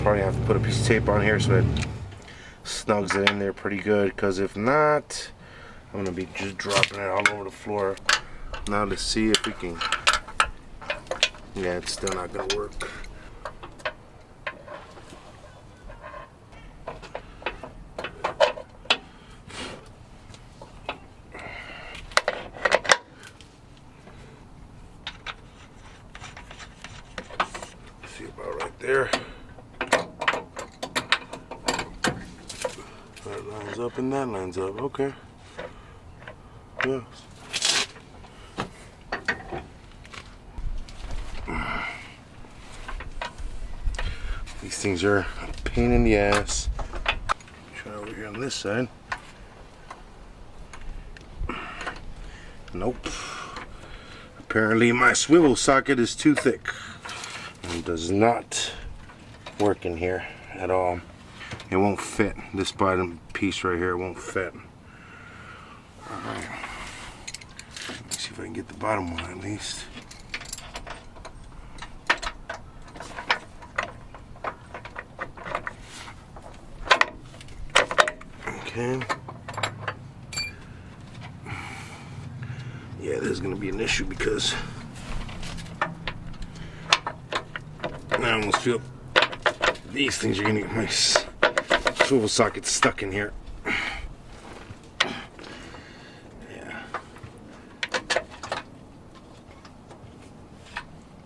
probably have to put a piece of tape on here so it snugs it in there pretty good, because if not, I'm gonna be just dropping it all over the floor. Now let's see if we can. Yeah, it's still not gonna work. See about right there. That lines up and that lines up. Okay. Yeah. These things are a pain in the ass. Try over here on this side. Nope. Apparently my swivel socket is too thick and does not work in here at all. It won't fit. This bottom piece right here won't fit. Alright. Let me see if I can get the bottom one at least. Okay. Yeah, this is going to be an issue because I almost feel these things are going to get my swivel socket stuck in here. Yeah.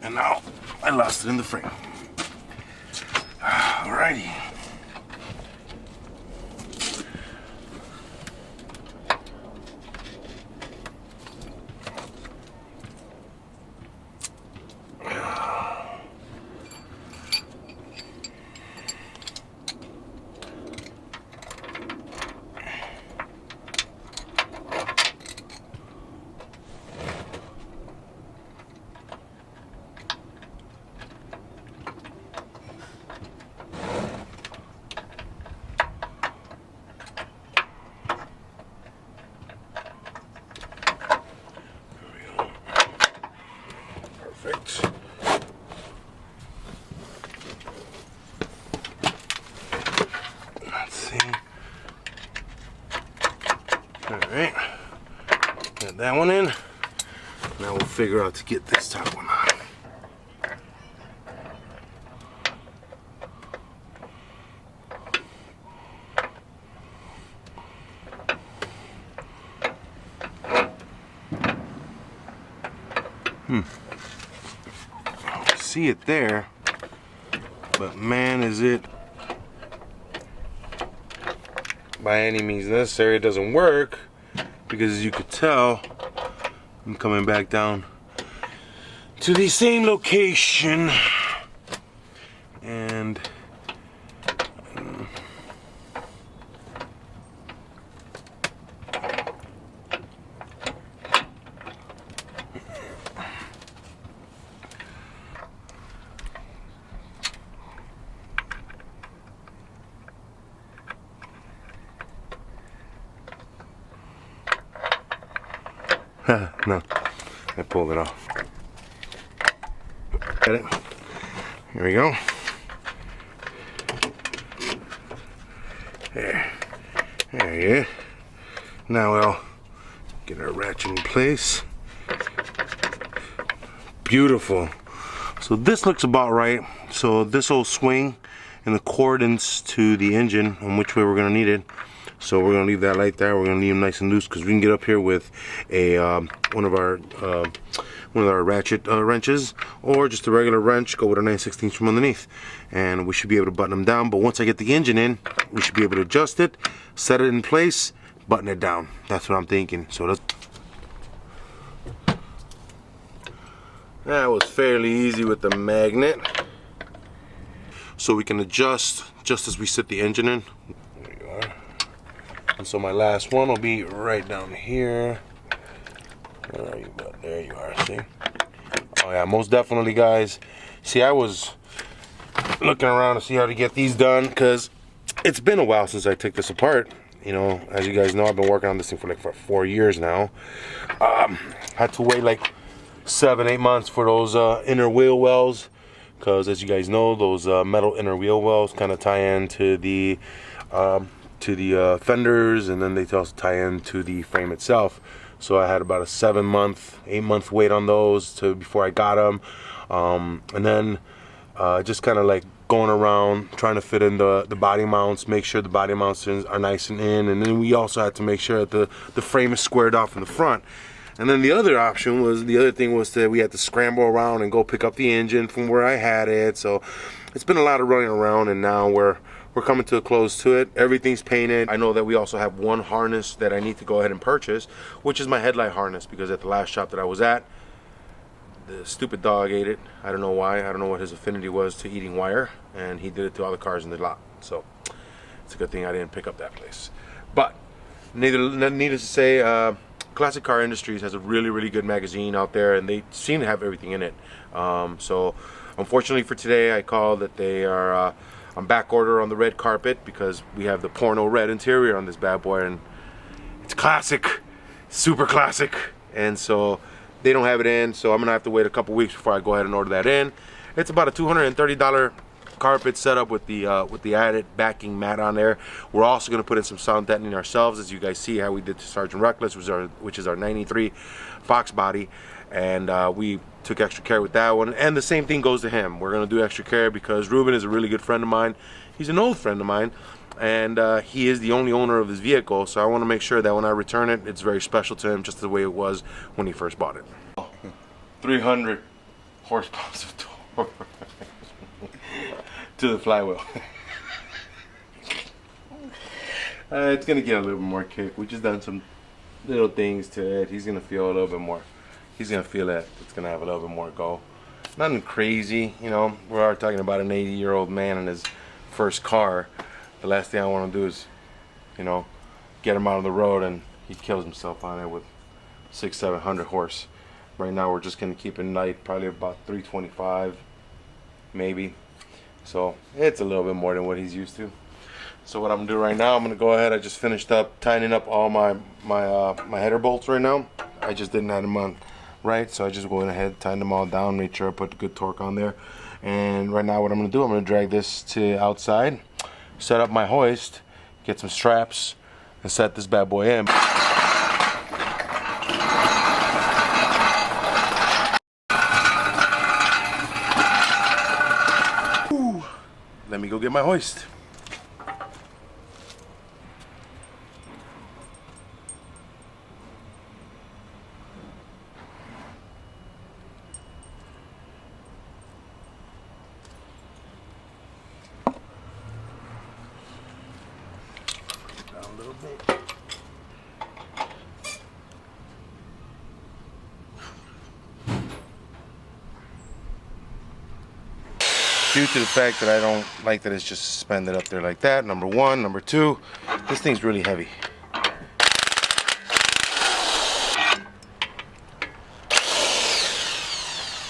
And now I lost it in the frame. Alrighty. Perfect. Let's see. Alright. Got that one in. Now we'll figure out to get this top one on. See it there, but man, is it by any means necessary. It doesn't work because, as you could tell, I'm coming back down to the same location, and no, I pulled it off. Got it. Here we go. There you go. Now we'll get our ratchet in place. Beautiful. So this looks about right. So this will swing in accordance to the engine on which way we're going to need it. So we're going to leave that light there. We're going to leave them nice and loose because we can get up here with a one of our ratchet wrenches, or just a regular wrench, go with a 9/16 from underneath, and we should be able to button them down. But once I get the engine in, we should be able to adjust it, set it in place, button it down. That's what I'm thinking. So that was fairly easy with the magnet. So we can adjust just as we set the engine in. There you are. And so my last one will be right down here. Where are you? There you are, see? Oh yeah, most definitely, guys. See, I was looking around to see how to get these done because it's been a while since I took this apart. You know, as you guys know, I've been working on this thing for 4 years now. Had to wait like 7-8 months for those inner wheel wells because as you guys know, those metal inner wheel wells kind of tie into the fenders, and then they also tie into the frame itself. So I had about a 8-month wait on those before I got them, and then just kind of like going around trying to fit in the body mounts, make sure the body mounts are nice and in, and then we also had to make sure that the frame is squared off in the front. And then the other thing was that we had to scramble around and go pick up the engine from where I had it. So it's been a lot of running around, and now we're coming to a close to it. Everything's painted. I know that we also have one harness that I need to go ahead and purchase, which is my headlight harness, because at the last shop that I was at, the stupid dog ate it. I don't know why. I don't know what his affinity was to eating wire, and he did it to all the cars in the lot. So it's a good thing I didn't pick up that place. But needless to say, Classic Car Industries has a really good magazine out there, and they seem to have everything in it. So unfortunately for today, I called that they are on back order on the red carpet, because we have the porno red interior on this bad boy, and it's classic, super classic, and so they don't have it in. So I'm gonna have to wait a couple weeks before I go ahead and order that in. It's about a $230 carpet setup with the added backing mat on there. We're also going to put in some sound deadening ourselves, as you guys see how we did to Sergeant Reckless, which is our 93 Fox body, and we took extra care with that one, and the same thing goes to him. We're going to do extra care because Ruben is a really good friend of mine. He's an old friend of mine, and he is the only owner of his vehicle, so I want to make sure that when I return it, it's very special to him, just the way it was when he first bought it. 300 horsepower of torque to the flywheel. It's gonna get a little bit more kick. We just done some little things to it. He's gonna feel a little bit more. He's gonna feel that it's gonna have a little bit more go. Nothing crazy, you know. We are talking about an 80-year-old man in his first car. The last thing I want to do is, you know, get him out on the road and he kills himself on it with 600-700 horse. Right now we're just gonna keep it light, probably about 325, maybe. So it's a little bit more than what he's used to. So what I'm gonna do right now, I'm gonna go ahead. I just finished up tightening up all my header bolts right now. I just didn't have them on right, so I just went ahead, tightened them all down, made sure I put the good torque on there. And right now what I'm gonna do, I'm gonna drag this to outside, set up my hoist, get some straps, and set this bad boy in. Let me go get my hoist. Down a little bit. Due to the fact that I don't like that it's just suspended up there like that, number one. Number two, this thing's really heavy.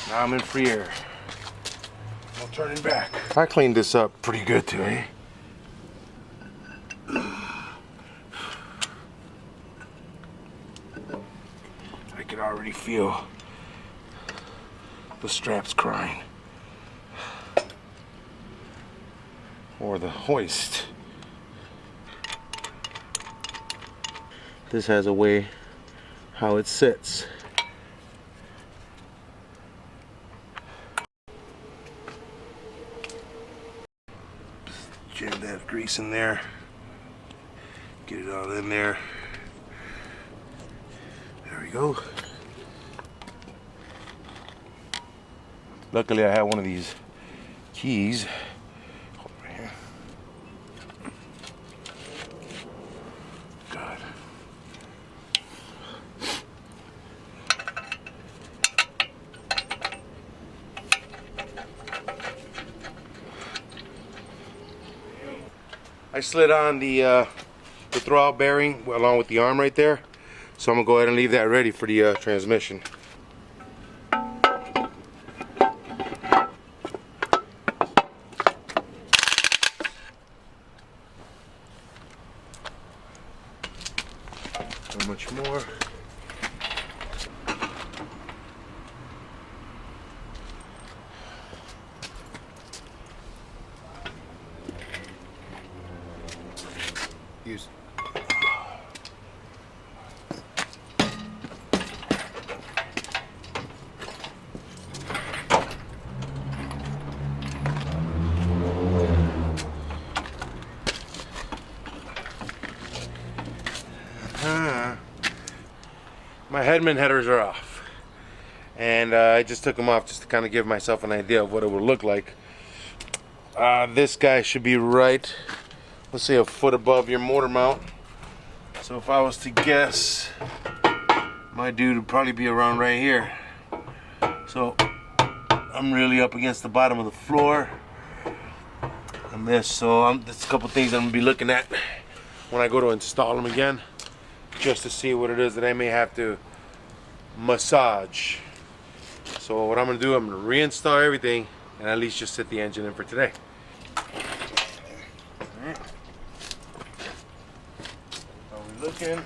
Now I'm in free air. No turning back. I cleaned this up pretty good today. I can already feel the straps crying. Or the hoist. This has a way how it sits. Just jam that grease in there. Get it all in there. There we go. Luckily I have one of these keys. I slid on the throwout bearing along with the arm right there, so I'm gonna go ahead and leave that ready for the transmission. How much more? My Headman headers are off, and I just took them off just to kind of give myself an idea of what it would look like. This guy should be right, let's say, a foot above your motor mount. So if I was to guess, my dude would probably be around right here. So I'm really up against the bottom of the floor on this. So there's a couple things I'm gonna be looking at when I go to install them again, just to see what it is that I may have to massage. So what I'm gonna do, I'm gonna reinstall everything and at least just set the engine in for today. Alright. How we looking?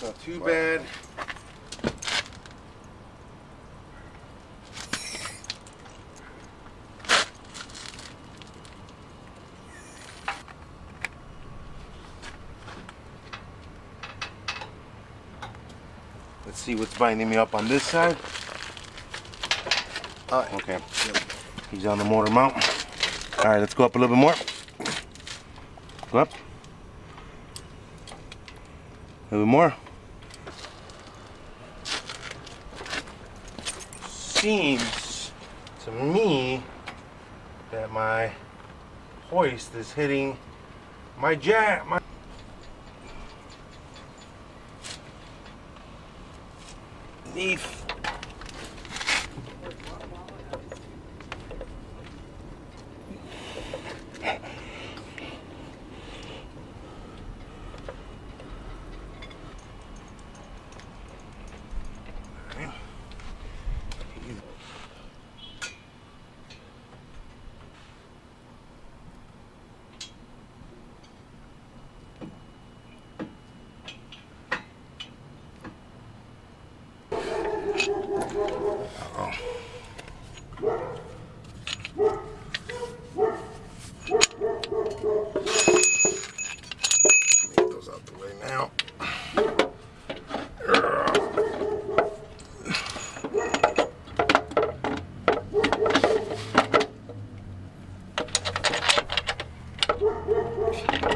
Not too bad. Let's see what's binding me up on this side. Okay. He's on the motor mount. All right, let's go up a little bit more. Go up. A little bit more. Seems to me that my hoist is hitting my jack. Underneath. Those out the way now.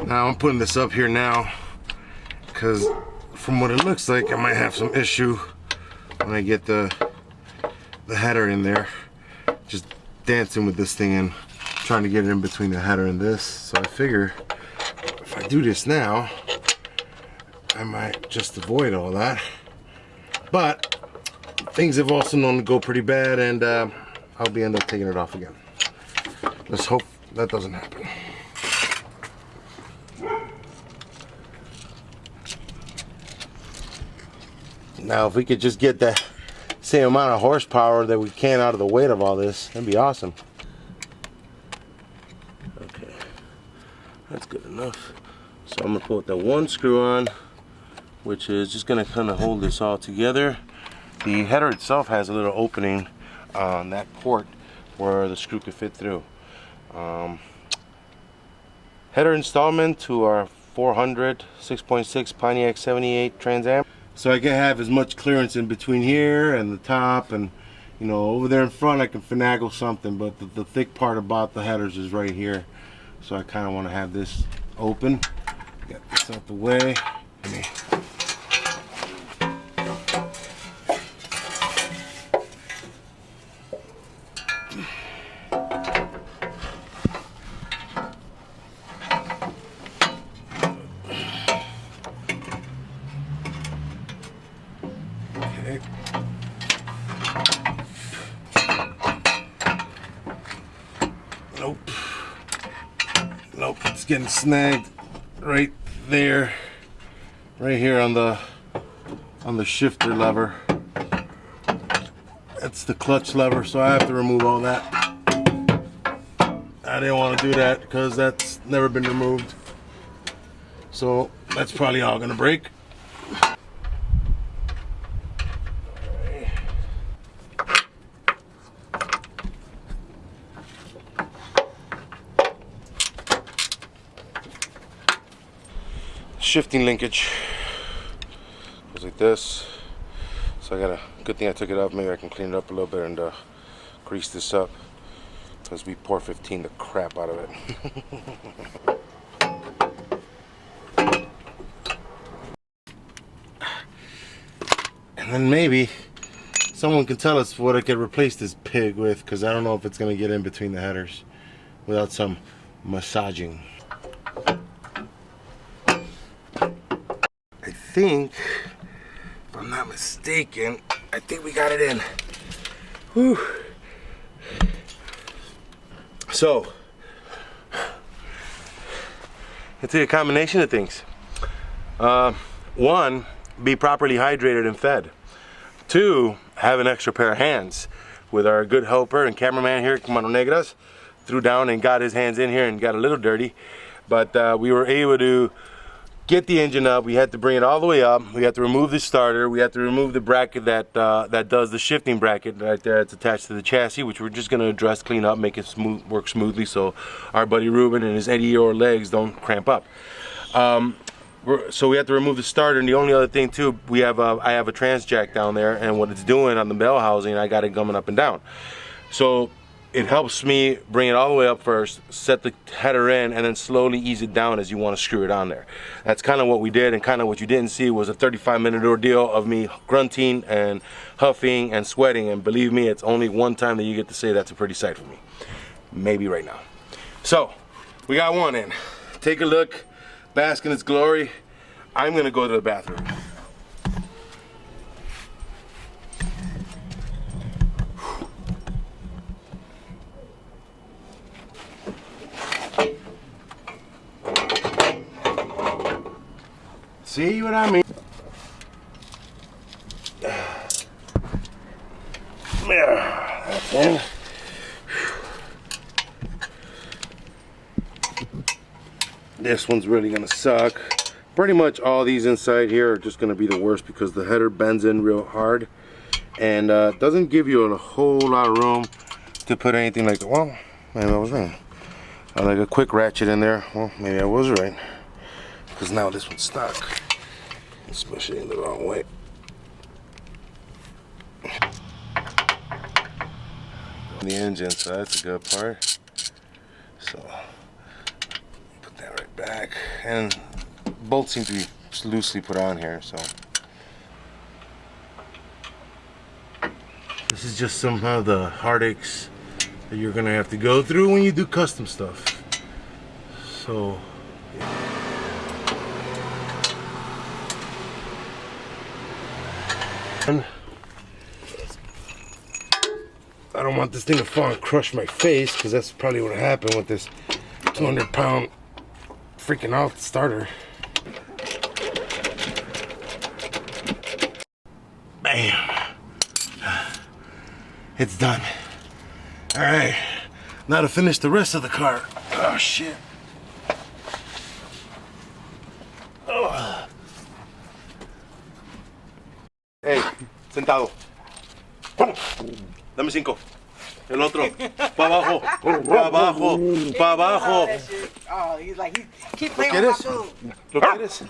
Now I'm putting this up here now because from what it looks like I might have some issue when I get the header in there. Just dancing with this thing and trying to get it in between the header and this. So I figure if I do this now, I might just avoid all that. But things have also known to go pretty bad, and I'll be end up taking it off again. Let's hope that doesn't happen. Now if we could just get the same amount of horsepower that we can out of the weight of all this, that'd be awesome. Okay, that's good enough. So I'm gonna put the one screw on, which is just gonna kind of hold this all together. The header itself has a little opening on that port where the screw could fit through. Header installment to our 400 6.6 Pontiac 78 Trans Am. So I can have as much clearance in between here and the top, and you know, over there in front I can finagle something, but the thick part about the headers is right here. So I kind of want to have this open. Get this out the way. Okay. Nope. Nope, it's getting snagged right there. Right here on the shifter lever. That's the clutch lever, so I have to remove all that. I didn't want to do that because that's never been removed. So that's probably all gonna break. Shifting linkage goes like this. So I got a good thing I took it off. Maybe I can clean it up a little bit and grease this up, because we pour 15 the crap out of it. And maybe someone can tell us what I could replace this pig with, because I don't know if it's going to get in between the headers without some massaging. I think, if I'm not mistaken, I think we got it in. Whew. So, it's a combination of things. One, be properly hydrated and fed. Two, have an extra pair of hands. With our good helper and cameraman here, Mano Negras, threw down and got his hands in here and got a little dirty. But we were able to get the engine up. We had to bring it all the way up. We had to remove the starter. We had to remove the bracket that that does the shifting bracket right there. It's attached to the chassis, which we're just going to address, clean up, make it smooth, work smoothly, so our buddy Ruben and his Eddie or legs don't cramp up. So we have to remove the starter, and the only other thing too, we have I have a trans jack down there, and what it's doing on the bell housing, I got it coming up and down. So it helps me bring it all the way up first, set the header in, and then slowly ease it down as you want to screw it on there. That's kind of what we did, and kind of what you didn't see was a 35-minute ordeal of me grunting and huffing and sweating, and believe me, it's only one time that you get to say that's a pretty sight for me. Maybe right now. So, we got one in. Take a look, bask in its glory. I'm gonna go to the bathroom. See what I mean? That's in. This one's really gonna suck. Pretty much all these inside here are just gonna be the worst because the header bends in real hard and doesn't give you a whole lot of room to put anything like that. Well, maybe I was wrong. Like a quick ratchet in there. Well, maybe I was right. Because now this one's stuck. Especially in the wrong way. The engine, so that's a good part. So put that right back. And bolts seem to be loosely put on here, so. This is just somehow the heartaches that you're gonna have to go through when you do custom stuff. So yeah. I don't want this thing to fall and crush my face, because that's probably what happened with this 200-pound freaking out starter. Bam! It's done. All right, now to finish the rest of the car. Oh shit! Oh. Hey, sentado. Dame 5. El otro. Pa abajo. Pa abajo. Pa abajo. Oh, he's like, keep playing with my food. ¿Lo quieres?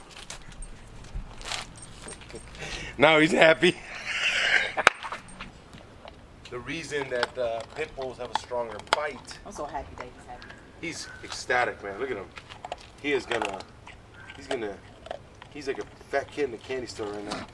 Now he's happy. The reason that pit bulls have a stronger bite. I'm so happy that he's happy. He's ecstatic, man. Look at him. He is gonna. He's like a fat kid in a candy store right now.